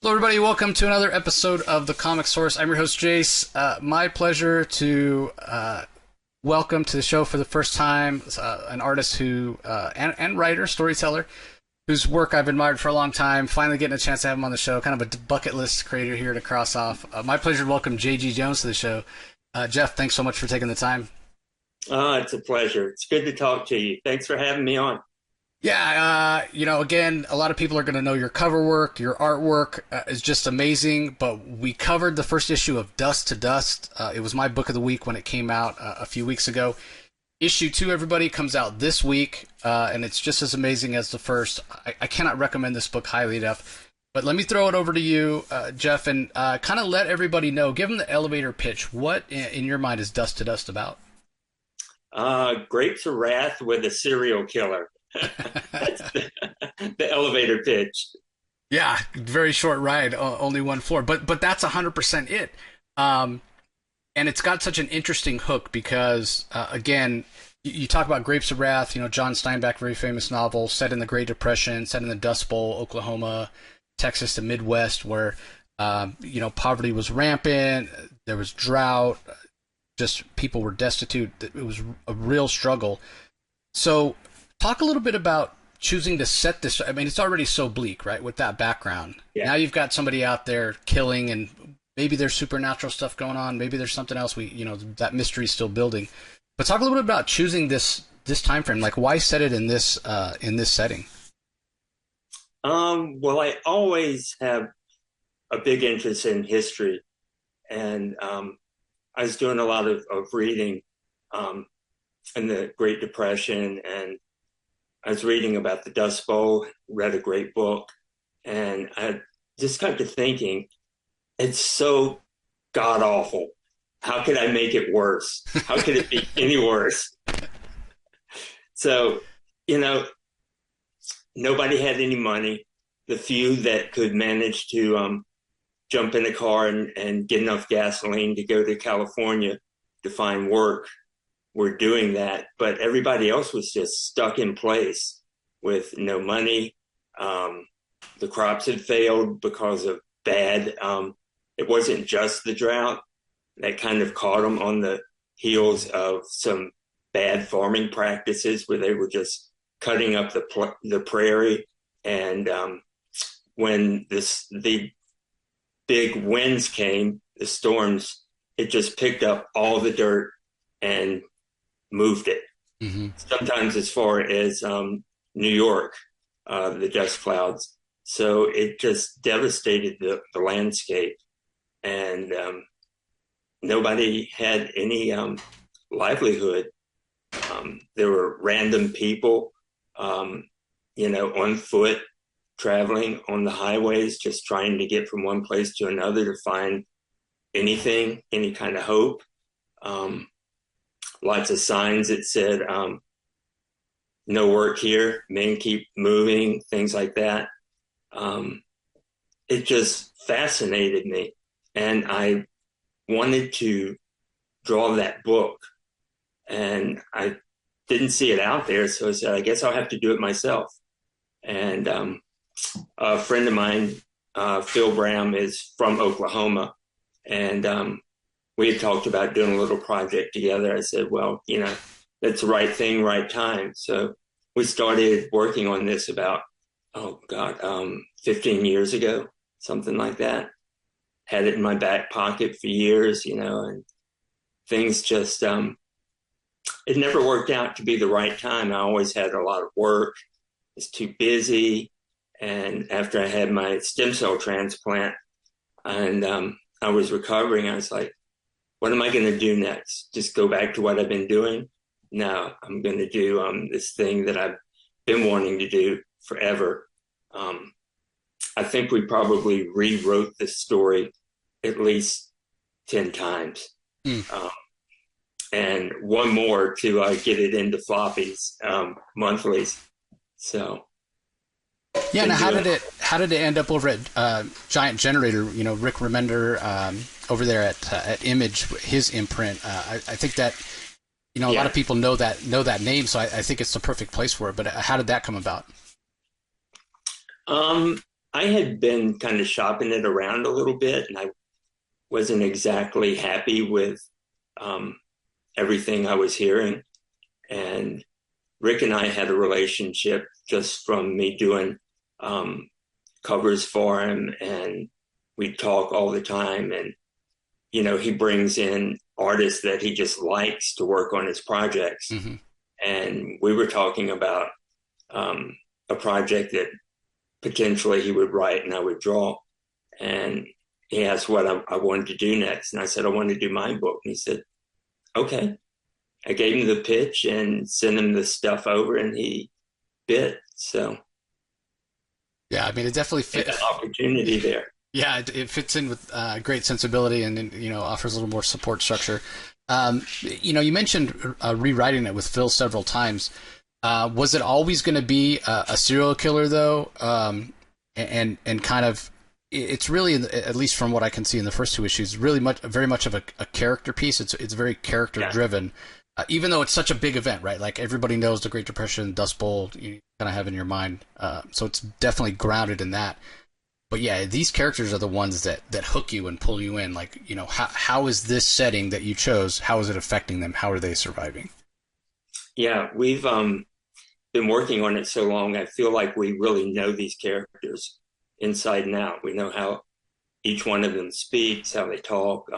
Hello, everybody. Welcome to another episode of The Comic Source. I'm your host, Jace. My pleasure to welcome to the show for the first time an artist who and writer, storyteller, whose work I've admired for a long time. Finally getting a chance to have him on the show. Kind of a bucket list creator here to cross off. My pleasure to welcome J.G. Jones to the show. Jeff, thanks so much for taking the time. It's a pleasure. It's good to talk to you. Thanks for having me on. Yeah, again, a lot of people are going to know your cover work, your artwork is just amazing, but we covered the first issue of Dust to Dust. It was my book of the week when it came out a few weeks ago. Issue 2, everybody, comes out this week, and it's just as amazing as the first. I cannot recommend this book highly enough, but let me throw it over to you, Jeff, and kind of let everybody know, give them the elevator pitch. What, in your mind, is Dust to Dust about? Grapes of Wrath with a serial killer. That's the elevator pitch. Yeah, very short ride, only one floor, but that's 100% it. And it's got such an interesting hook because, again, you talk about Grapes of Wrath, John Steinbeck, very famous novel, set in the Great Depression, set in the Dust Bowl, Oklahoma, Texas, the Midwest, where, poverty was rampant, there was drought, just people were destitute. It was a real struggle. So talk a little bit about choosing to set this. I mean, it's already so bleak, right, with that background. Yeah. Now you've got somebody out there killing, and maybe there's supernatural stuff going on. Maybe there's something else. That mystery's still building. But talk a little bit about choosing this time frame. Like, why set it in this setting? Well, I always have a big interest in history, and I was doing a lot of reading in the Great Depression, and I was reading about the Dust Bowl, read a great book, and I just got to thinking, it's so god-awful. How could I make it worse? How could it be any worse? So, nobody had any money. The few that could manage to jump in a car and get enough gasoline to go to California to find work were doing that, but everybody else was just stuck in place with no money. The crops had failed because of bad. It wasn't just the drought that kind of caught them on the heels of some bad farming practices where they were just cutting up the prairie. And when the big winds came, the storms, it just picked up all the dirt and moved it. Mm-hmm. Sometimes as far as New York, the dust clouds. So it just devastated the landscape, and nobody had any livelihood. There were random people, on foot, traveling on the highways, just trying to get from one place to another to find anything, any kind of hope. Lots of signs that said, no work here, men keep moving, things like that. It just fascinated me. And I wanted to draw that book. And I didn't see it out there, so I said, I guess I'll have to do it myself. And a friend of mine, Phil Bram, is from Oklahoma. And we had talked about doing a little project together. I said, well, that's the right thing, right time. So we started working on this about, 15 years ago, something like that. Had it in my back pocket for years, and things just, it never worked out to be the right time. I always had a lot of work. It's too busy. And after I had my stem cell transplant and I was recovering, I was like, what am I going to do next? Just go back to what I've been doing? No, I'm going to do this thing that I've been wanting to do forever. I think we probably rewrote this story at least 10 times. And one more to get it into floppies, monthlies. So. Yeah, now how did it end up over at Giant Generator? Rick Remender over there at Image, his imprint. I think that a lot of people know that name, so I think it's the perfect place for it. But how did that come about? I had been kind of shopping it around a little bit, and I wasn't exactly happy with um, everything I was hearing. And Rick and I had a relationship just from me doing um, covers for him, and we talk all the time. And he brings in artists that he just likes to work on his projects. Hmm. And we were talking about um, a project that potentially he would write and I would draw. And he asked what I wanted to do next. And I said, I want to do my book. And he said, okay. I gave him the pitch and sent him the stuff over, and he bit. So, Yeah, I mean, it definitely an fit. opportunity there. Yeah, it fits in with great sensibility and offers a little more support structure. You mentioned rewriting it with Phil several times. Was it always going to be a serial killer though? And kind of it's really, at least from what I can see in the first two issues, really very much of a character piece. It's very character Yeah. driven, even though it's such a big event, right? Like everybody knows the Great Depression, Dust Bowl, you kind of have in your mind. So it's definitely grounded in that. But yeah, these characters are the ones that hook you and pull you in. Like, how is this setting that you chose? How is it affecting them? How are they surviving? Yeah, we've been working on it so long. I feel like we really know these characters inside and out. We know how each one of them speaks, how they talk,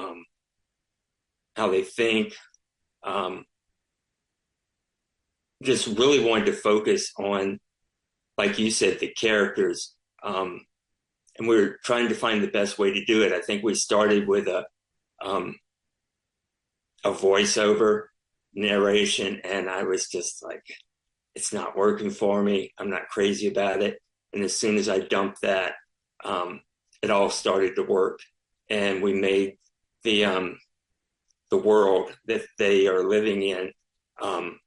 how they think. Um, just really wanted to focus on, like you said, the characters. And we were trying to find the best way to do it. I think we started with um, a voiceover narration, and I was just like, it's not working for me. I'm not crazy about it. And as soon as I dumped that, um, it all started to work, and we made the world that they are living in um,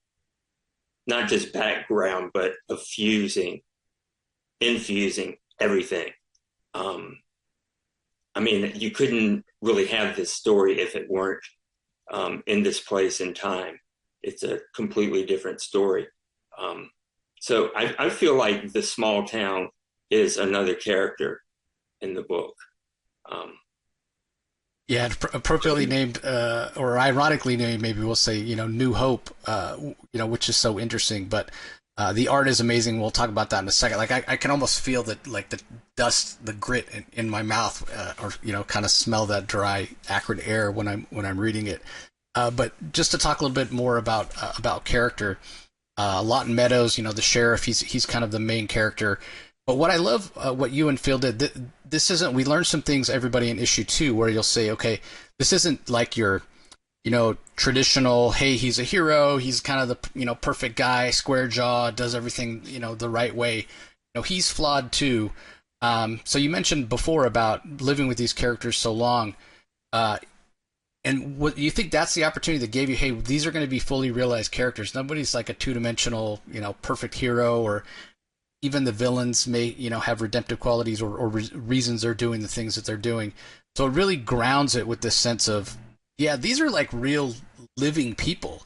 not just background, but infusing everything. Um, I mean, you couldn't really have this story if it weren't in this place and time. It's a completely different story. Um, so I feel like the small town is another character in the book. Um, Yeah, appropriately named, or ironically named, maybe we'll say, New Hope, which is so interesting. But the art is amazing. We'll talk about that in a second. Like I can almost feel that, like the dust, the grit in my mouth, or kind of smell that dry, acrid air when I'm reading it. But just to talk a little bit more about character, Lawton Meadows, the sheriff, he's kind of the main character. But what I love, what you and Phil did, this isn't. We learned some things, everybody, in issue 2, where you'll say, okay, this isn't like your, traditional. Hey, he's a hero. He's kind of the perfect guy, square jaw, does everything the right way. He's flawed too. So you mentioned before about living with these characters so long. And what you think that's the opportunity that gave you? Hey, these are going to be fully realized characters. Nobody's like a two-dimensional, perfect hero, or even the villains may, have redemptive qualities or reasons they're doing the things that they're doing. So it really grounds it with this sense of, yeah, these are like real living people.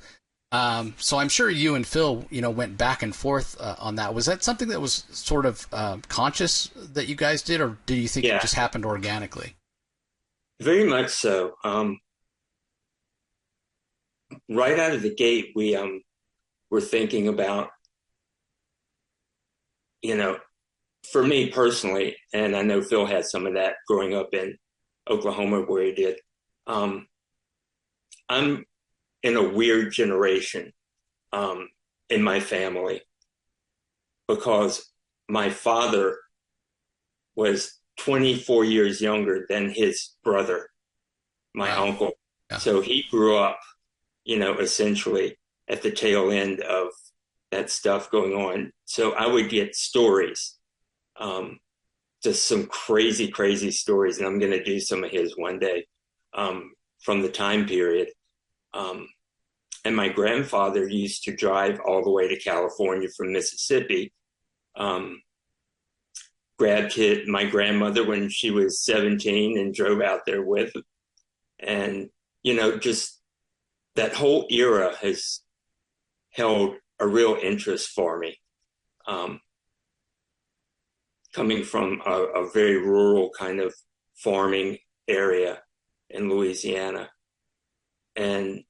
So I'm sure you and Phil, went back and forth on that. Was that something that was sort of conscious that you guys did, or do you think it yeah, just happened organically? very much so. Right out of the gate, we were thinking about, you know, for me personally, and I know Phil had some of that growing up in Oklahoma where he did. Um, I'm in a weird generation in my family because my father was 24 years younger than his brother, my Wow. uncle. Yeah. So he grew up, essentially at the tail end of that stuff going on. So I would get stories, um, just some crazy, crazy stories. And I'm going to do some of his one day from the time period. Um, and my grandfather used to drive all the way to California from Mississippi, um, grabbed my grandmother when she was 17 and drove out there with him. And, just that whole era has held a real interest for me. Um, coming from a very rural kind of farming area in Louisiana. And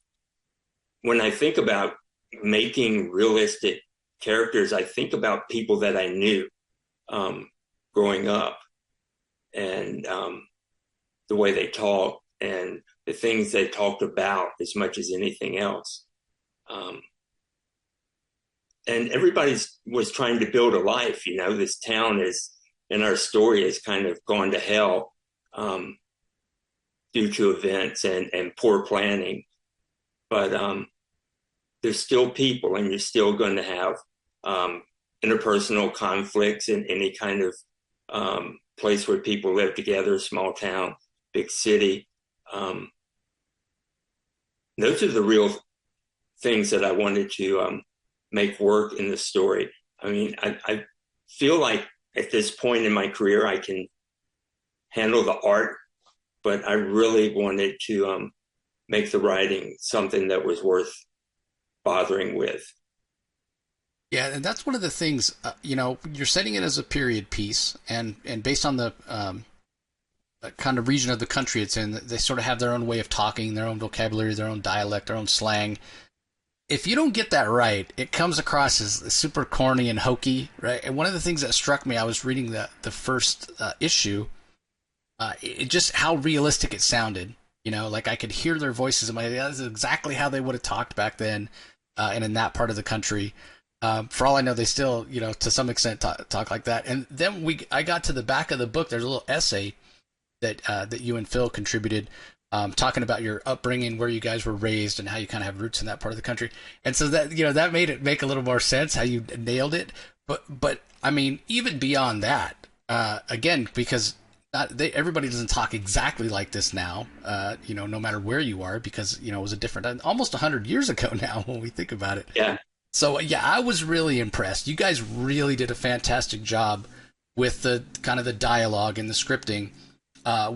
when I think about making realistic characters, I think about people that I knew growing up, and the way they talked and the things they talked about as much as anything else. Um, and everybody was trying to build a life. You know, this town is, in our story, has kind of gone to hell due to events and poor planning. But there's still people, and you're still going to have interpersonal conflicts in any kind of place where people live together, small town, big city. Those are the real things that I wanted to make work in the story. I mean, I feel like at this point in my career, I can handle the art, but I really wanted to make the writing something that was worth bothering with. Yeah, and that's one of the things. You're setting it as a period piece, and based on the kind of region of the country it's in, they sort of have their own way of talking, their own vocabulary, their own dialect, their own slang. If you don't get that right, it comes across as super corny and hokey, right? And one of the things that struck me, I was reading the first issue, it just how realistic it sounded. Like I could hear their voices in my head. This is exactly how they would have talked back then, and in that part of the country. For all I know, they still, to some extent talk like that. And then I got to the back of the book. There's a little essay that you and Phil contributed, talking about your upbringing, where you guys were raised, and how you kind of have roots in that part of the country. And so that made it make a little more sense how you nailed it. But I mean, even beyond that, again, because everybody doesn't talk exactly like this now, no matter where you are, because it was a different, almost 100 years ago now when we think about it. Yeah. So yeah, I was really impressed. You guys really did a fantastic job with the kind of the dialogue and the scripting,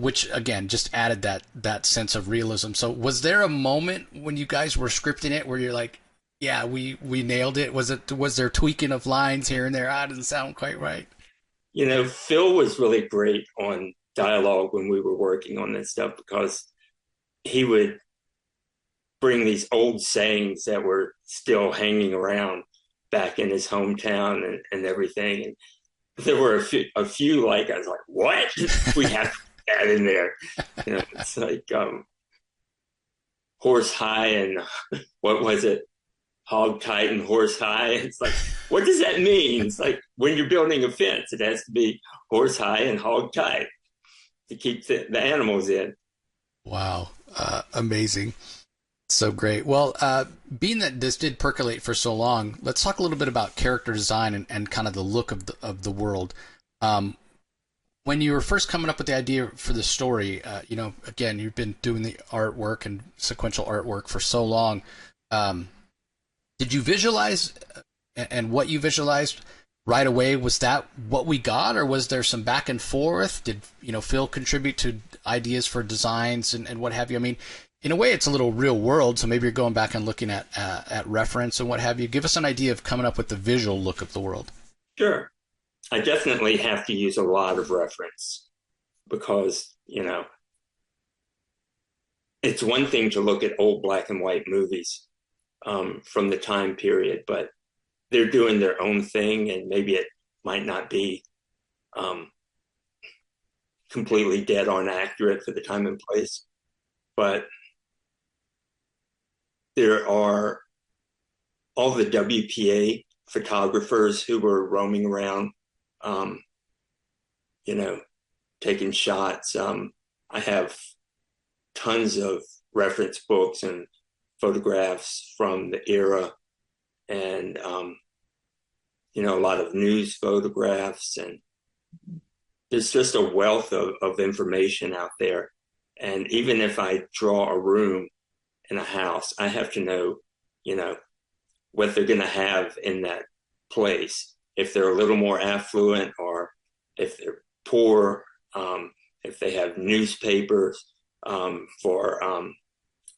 which again just added that sense of realism. So was there a moment when you guys were scripting it where you're like, yeah, we nailed it? Was there tweaking of lines here and there? It didn't sound quite right. Phil was really great on dialogue when we were working on this stuff, because he would bring these old sayings that were still hanging around back in his hometown and everything. And there were a few like, I was like, what? We have to put that in there. It's like horse high and what was it? Hog tight and horse high. It's like, what does that mean? It's like when you're building a fence, it has to be horse high and hog tight to keep the animals in. Wow. Amazing. So great. Well, being that this did percolate for so long, let's talk a little bit about character design and kind of the look of the world. When you were first coming up with the idea for the story, again, you've been doing the artwork and sequential artwork for so long. Did you visualize, and what you visualized right away, was that what we got, or was there some back and forth? Did Phil contribute to ideas for designs and what have you? I mean, in a way, it's a little real world, so maybe you're going back and looking at reference and what have you. Give us an idea of coming up with the visual look of the world. Sure. I definitely have to use a lot of reference, because, it's one thing to look at old black and white movies from the time period, but they're doing their own thing, and maybe it might not be completely dead on accurate for the time and place. But there are all the WPA photographers who were roaming around, taking shots. I have tons of reference books and photographs from the era, and a lot of news photographs, and there's just a wealth of information out there. And even if I draw a room in a house, I have to know, what they're going to have in that place. If they're a little more affluent, or if they're poor, if they have newspapers for on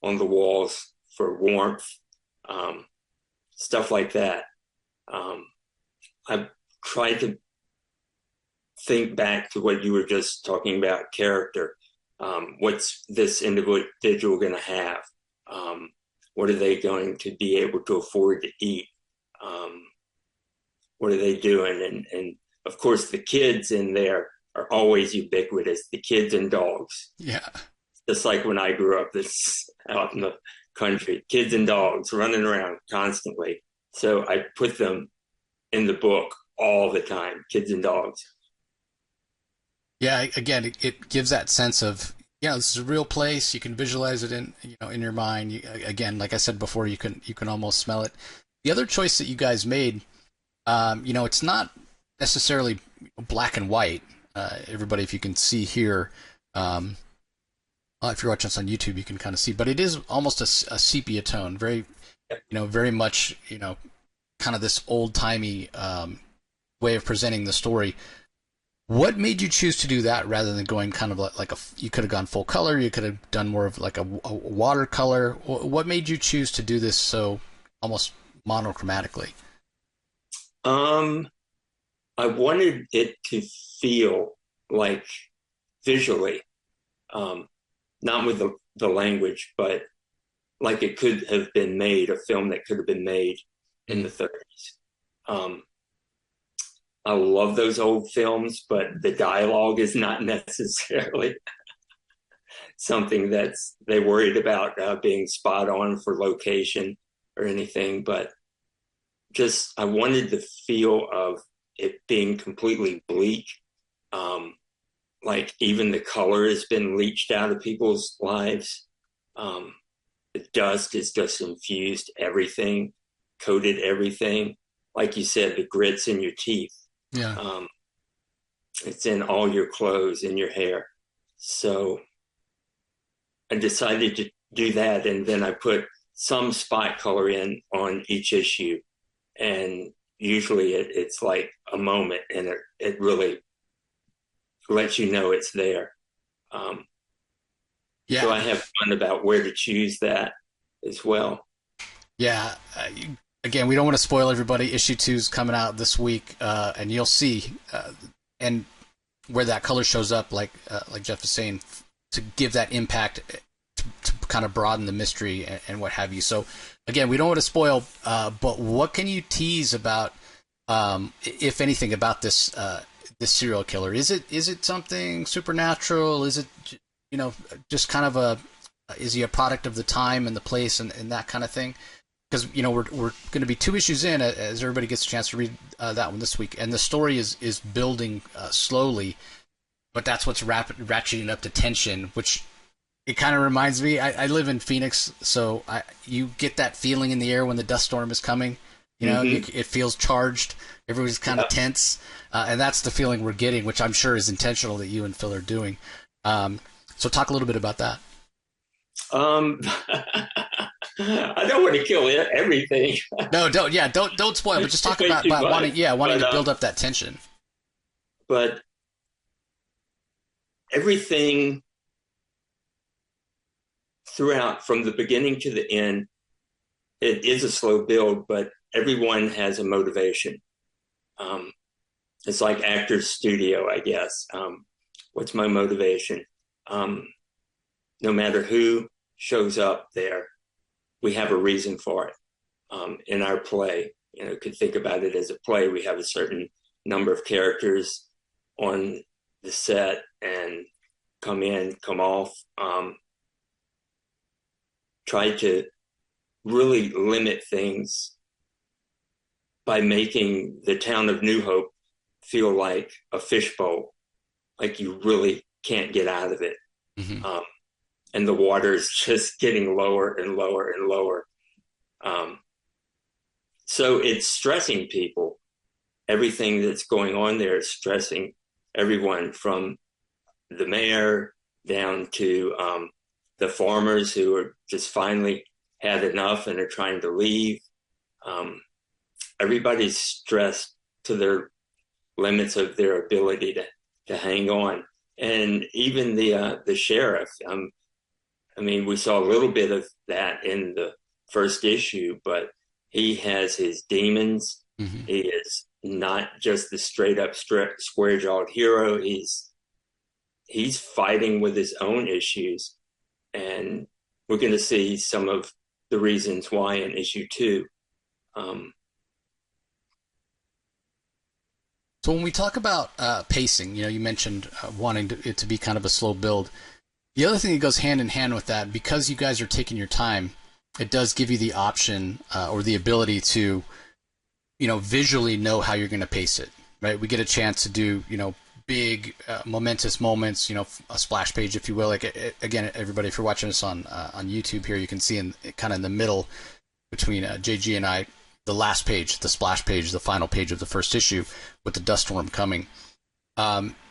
the walls for warmth, stuff like that. I've tried to think back to what you were just talking about, character. What's this individual going to have? What are they going to be able to afford to eat? Um, what are they doing? And of course, the kids in there are always ubiquitous. The kids and dogs, Yeah. just like when I grew up. This out in the country, kids and dogs running around constantly. So I put them in the book all the time, kids and dogs. Yeah, again, it gives that sense of, yeah, this is a real place. You can visualize it in, in your mind. Again, like I said before, you can almost smell it. The other choice that you guys made, it's not necessarily black and white. Everybody, if you can see here, if you're watching us on YouTube, you can kind of see, but it is almost a sepia tone, very, very much, kind of this old timey way of presenting the story. What made you choose to do that rather than going kind of like you could have gone full color, you could have done more of like a watercolor? What made you choose to do this so almost monochromatically? I wanted it to feel like visually, not with the language, but like it could have been made, a film that could have been made in the 30s. I love those old films, but the dialogue is not necessarily something that's they worried about being spot on for location or anything. But just I wanted the feel of it being completely bleak. Like even the color has been leached out of people's lives. The dust has just infused everything, coated everything. Like you said, the grit's in your teeth. Yeah. It's in all your clothes, in your hair. So I decided to do that, and then I put some spot color in on each issue, and usually it's like a moment, and it really lets you know it's there. Yeah. So I have fun about where to choose that as well. Yeah. Again, we don't want to spoil everybody. Issue 2 is coming out this week, and you'll see, and where that color shows up, like Jeff is saying, to give that impact, to kind of broaden the mystery and what have you. So, again, we don't want to spoil, but what can you tease about, if anything, about this serial killer? Is it something supernatural? Is it, just kind of is he a product of the time and the place and that kind of thing? Because we're going to be 2 issues in, as everybody gets a chance to read that one this week, and the story is building slowly, but that's what's ratcheting up to tension. Which it kind of reminds me. I live in Phoenix, so you get that feeling in the air when the dust storm is coming. It feels charged. Everybody's kind of tense, and that's the feeling we're getting, which I'm sure is intentional that you and Phil are doing. So talk a little bit about that. I don't want to kill everything. No, don't spoil. But just talk about wanting to build up that tension. But everything throughout, from the beginning to the end, it is a slow build. But everyone has a motivation. It's like actor's studio, I guess. What's my motivation? No matter who shows up there, we have a reason for it. In our play, could think about it as a play. We have a certain number of characters on the set and come in, come off. Try to really limit things by making the town of New Hope feel like a fishbowl, like you really can't get out of it. Mm-hmm. And the water is just getting lower and lower and lower. So it's stressing people. Everything that's going on there is stressing everyone, from the mayor down to the farmers who are just finally had enough and are trying to leave. Everybody's stressed to their limits of their ability to hang on. And even the sheriff, we saw a little bit of that in the first issue, but he has his demons. Mm-hmm. He is not just the straight up square jawed hero. He's fighting with his own issues, and we're going to see some of the reasons why in issue 2. Um, So when we talk about pacing, you mentioned wanting it to be kind of a slow build. The other thing that goes hand in hand with that, because you guys are taking your time, it does give you the option or the ability to, visually know how you're going to pace it, right? We get a chance to do, big momentous moments, a splash page, if you will. Like again, everybody, if you're watching us on YouTube here, you can see in kind of in the middle between J.G. and I, the last page, the splash page, the final page of the first issue with the dust storm coming.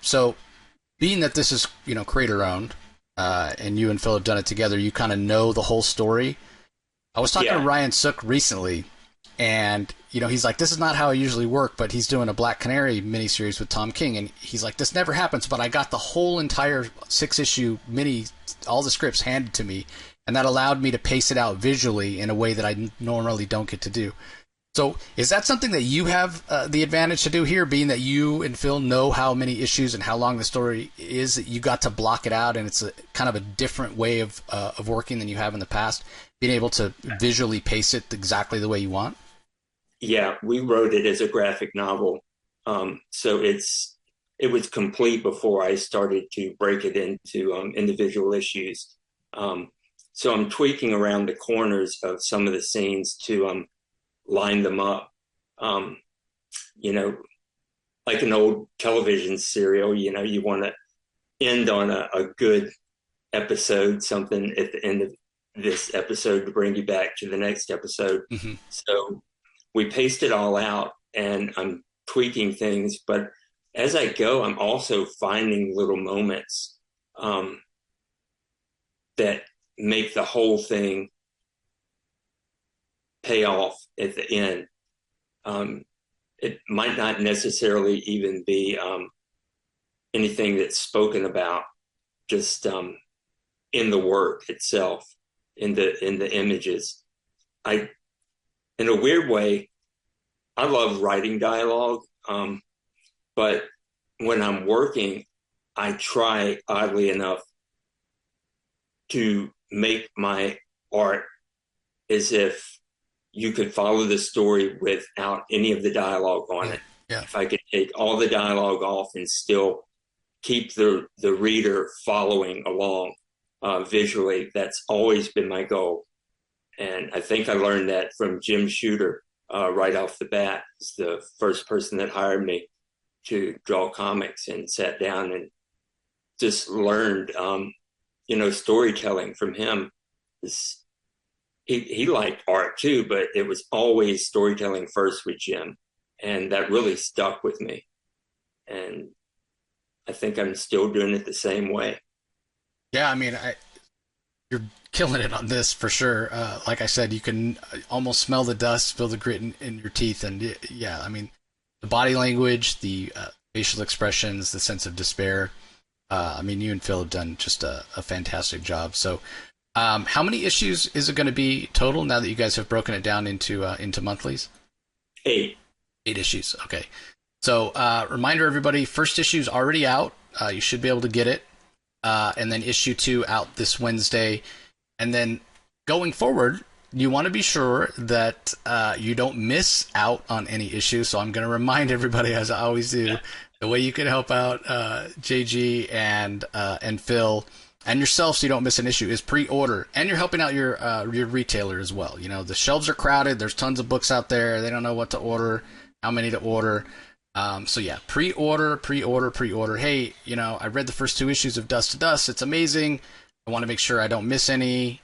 So being that this is, creator owned, and you and Phil have done it together, you kind of know the whole story. I was talking to Ryan Sook recently, and he's like, this is not how I usually work, but he's doing a Black Canary miniseries with Tom King, and he's like, this never happens, but I got the whole entire 6-issue mini, all the scripts handed to me, and that allowed me to pace it out visually in a way that I normally don't get to do. So is that something that you have the advantage to do here, being that you and Phil know how many issues and how long the story is, that you got to block it out, and it's a kind of a different way of working than you have in the past, being able to visually pace it exactly the way you want? Yeah, we wrote it as a graphic novel. So it was complete before I started to break it into individual issues. So I'm tweaking around the corners of some of the scenes to line them up. You know, like an old television serial, you want to end on a good episode, something at the end of this episode to bring you back to the next episode. Mm-hmm. So we paste it all out, and I'm tweaking things, but as I go, I'm also finding little moments that make the whole thing pay off at the end. It might not necessarily even be anything that's spoken about, just in the work itself, in the images. In a weird way, I love writing dialogue, but when I'm working, I try, oddly enough, to make my art as if you could follow the story without any of the dialogue on it. Yeah. If I could take all the dialogue off and still keep the reader following along visually, that's always been my goal. And I think I learned that from Jim Shooter right off the bat. He's the first person that hired me to draw comics, and sat down and just learned, storytelling from him. He liked art too, but it was always storytelling first with Jim. And that really stuck with me. And I think I'm still doing it the same way. Yeah, I mean, you're killing it on this for sure. Like I said, you can almost smell the dust, feel the grit in your teeth. And yeah, I mean, the body language, the facial expressions, the sense of despair. I mean, you and Phil have done just a fantastic job. So how many issues is it going to be total now that you guys have broken it down into monthlies? 8. 8 issues. Okay. So reminder, everybody, first issue is already out. You should be able to get it. And then issue 2 out this Wednesday. And then going forward, you want to be sure that you don't miss out on any issues. So I'm going to remind everybody, as I always do, the way you can help out JG and Phil and yourself so you don't miss an issue is pre-order. And you're helping out your retailer as well. The shelves are crowded. There's tons of books out there. They don't know what to order, how many to order. So yeah, pre-order. Hey, I read the first 2 issues of Dust to Dust. It's amazing. I want to make sure I don't miss any.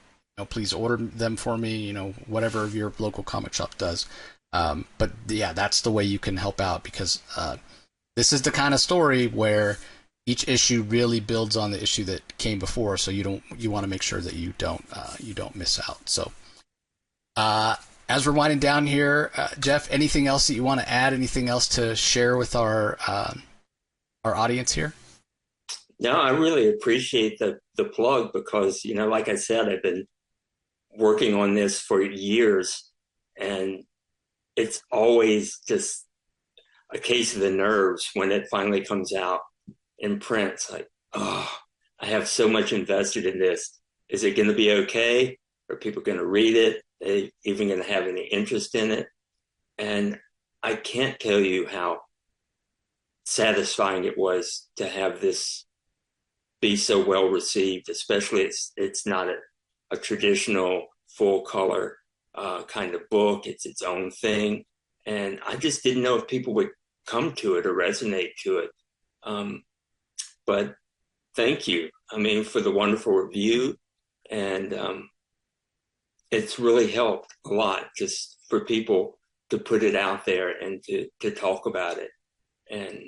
Please order them for me. Whatever your local comic shop does. But yeah, that's the way you can help out, because this is the kind of story where each issue really builds on the issue that came before. So you want to make sure that you don't miss out. So as we're winding down here, Jeff, anything else that you want to add? Anything else to share with our audience here? No, I really appreciate the plug, because, like I said, I've been working on this for years, and it's always just a case of the nerves when it finally comes out in print. It's like, oh, I have so much invested in this. Is it going to be okay? Are people going to read it? Are they even going to have any interest in it? And I can't tell you how satisfying it was to have this be so well received, especially it's not a traditional full color kind of book. It's its own thing. And I just didn't know if people would come to it or resonate to it. But thank you. I mean, for the wonderful review. And it's really helped a lot just for people to put it out there and to talk about it. And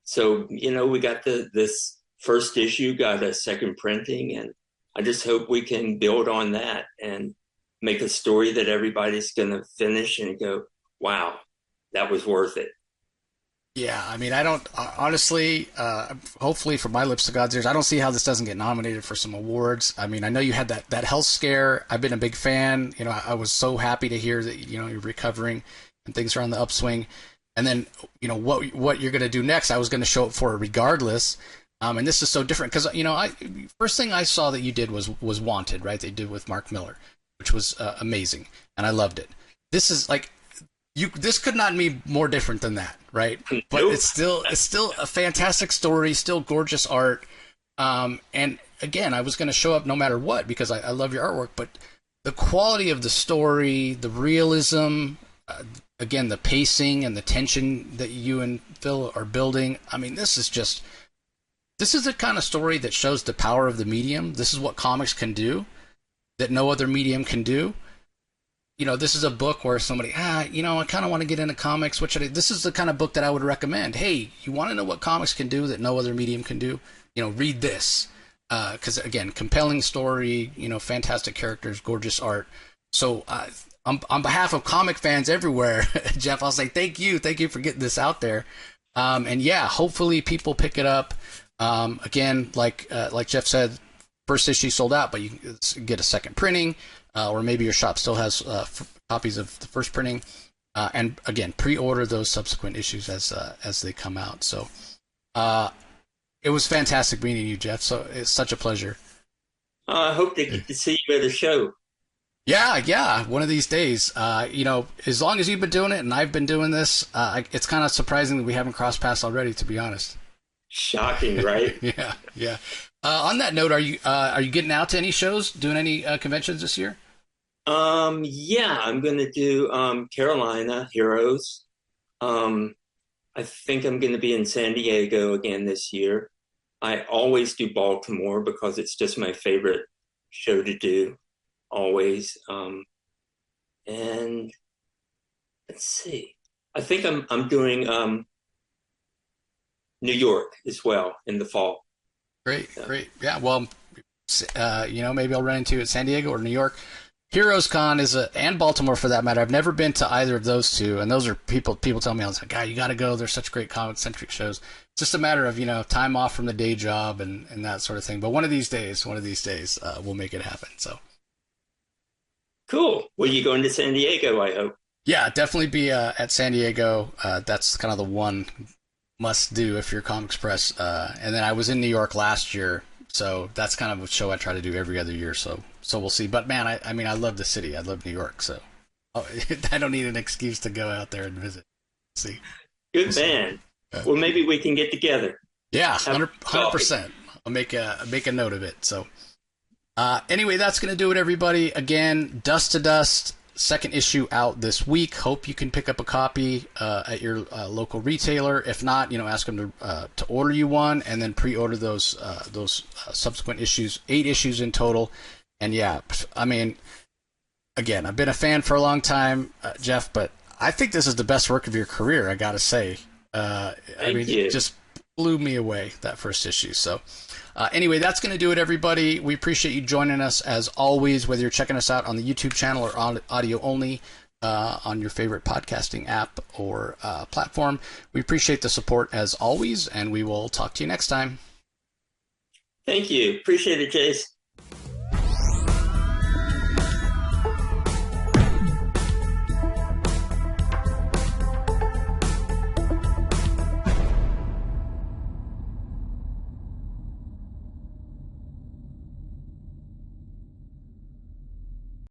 so, we got this first issue, got a second printing, and I just hope we can build on that and make a story that everybody's going to finish and go, wow, that was worth it. Yeah, I mean, I don't honestly. Hopefully, from my lips to God's ears, I don't see how this doesn't get nominated for some awards. I mean, I know you had that health scare. I've been a big fan. I was so happy to hear that you're recovering and things are on the upswing. And then what you're going to do next. I was going to show up for it regardless. And this is so different because first thing I saw that you did was Wanted, right? They did with Mark Miller, which was amazing, and I loved it. This is like. This could not be more different than that, right? But Nope. it's still a fantastic story, still gorgeous art. And again, I was going to show up no matter what because I love your artwork. But the quality of the story, the realism, again, the pacing and the tension that you and Phil are building. I mean, this is the kind of story that shows the power of the medium. This is what comics can do that no other medium can do. This is a book where somebody, I kind of want to get into comics. This is the kind of book that I would recommend. Hey, you want to know what comics can do that no other medium can do? Read this. Because, again, compelling story, fantastic characters, gorgeous art. So on behalf of comic fans everywhere, Jeff, I'll say thank you. Thank you for getting this out there. And, yeah, hopefully people pick it up. Again, like Jeff said, first issue sold out, but you can get a second printing. Or maybe your shop still has copies of the first printing, and again, pre-order those subsequent issues as they come out. So, it was fantastic meeting you, Jeff. So it's such a pleasure. I hope to get to see you at a show. Yeah, one of these days. As long as you've been doing it and I've been doing this, it's kind of surprising that we haven't crossed paths already, to be honest. Shocking, right? Yeah. On that note, are you getting out to any shows, doing any conventions this year? Yeah, I'm going to do Carolina Heroes. I think I'm going to be in San Diego again this year. I always do Baltimore because it's just my favorite show to do, always. And let's see. I think I'm doing New York as well in the fall. Great. Yeah, well, maybe I'll run into you at San Diego or New York. Heroes Con and Baltimore for that matter. I've never been to either of those two, and those are people tell me all the time, God, you got to go. They're such great comic-centric shows. It's just a matter of, time off from the day job and that sort of thing. But one of these days, we'll make it happen. So cool. Well, you going to San Diego, I hope. Yeah, definitely be at San Diego. That's kind of the one must do if you're Comics Press. And then I was in New York last year, so that's kind of a show I try to do every other year. So we'll see. But man, I love the city. I love New York. So I don't need an excuse to go out there and visit. Let's see. Good man. Well, maybe we can get together. Yeah, 100%. I'll make a note of it. So anyway, that's going to do it, everybody. Again, Dust to Dust. Second issue out this week. Hope you can pick up a copy at your local retailer. If not, ask them to order you one, and then pre-order those subsequent issues. 8 issues in total. And yeah, I mean, again, I've been a fan for a long time, Jeff, but I think this is the best work of your career. I gotta say, it just blew me away, that first issue. So. Anyway, that's going to do it, everybody. We appreciate you joining us, as always, whether you're checking us out on the YouTube channel or on audio only on your favorite podcasting app or platform. We appreciate the support, as always, and we will talk to you next time. Thank you. Appreciate it, Jace.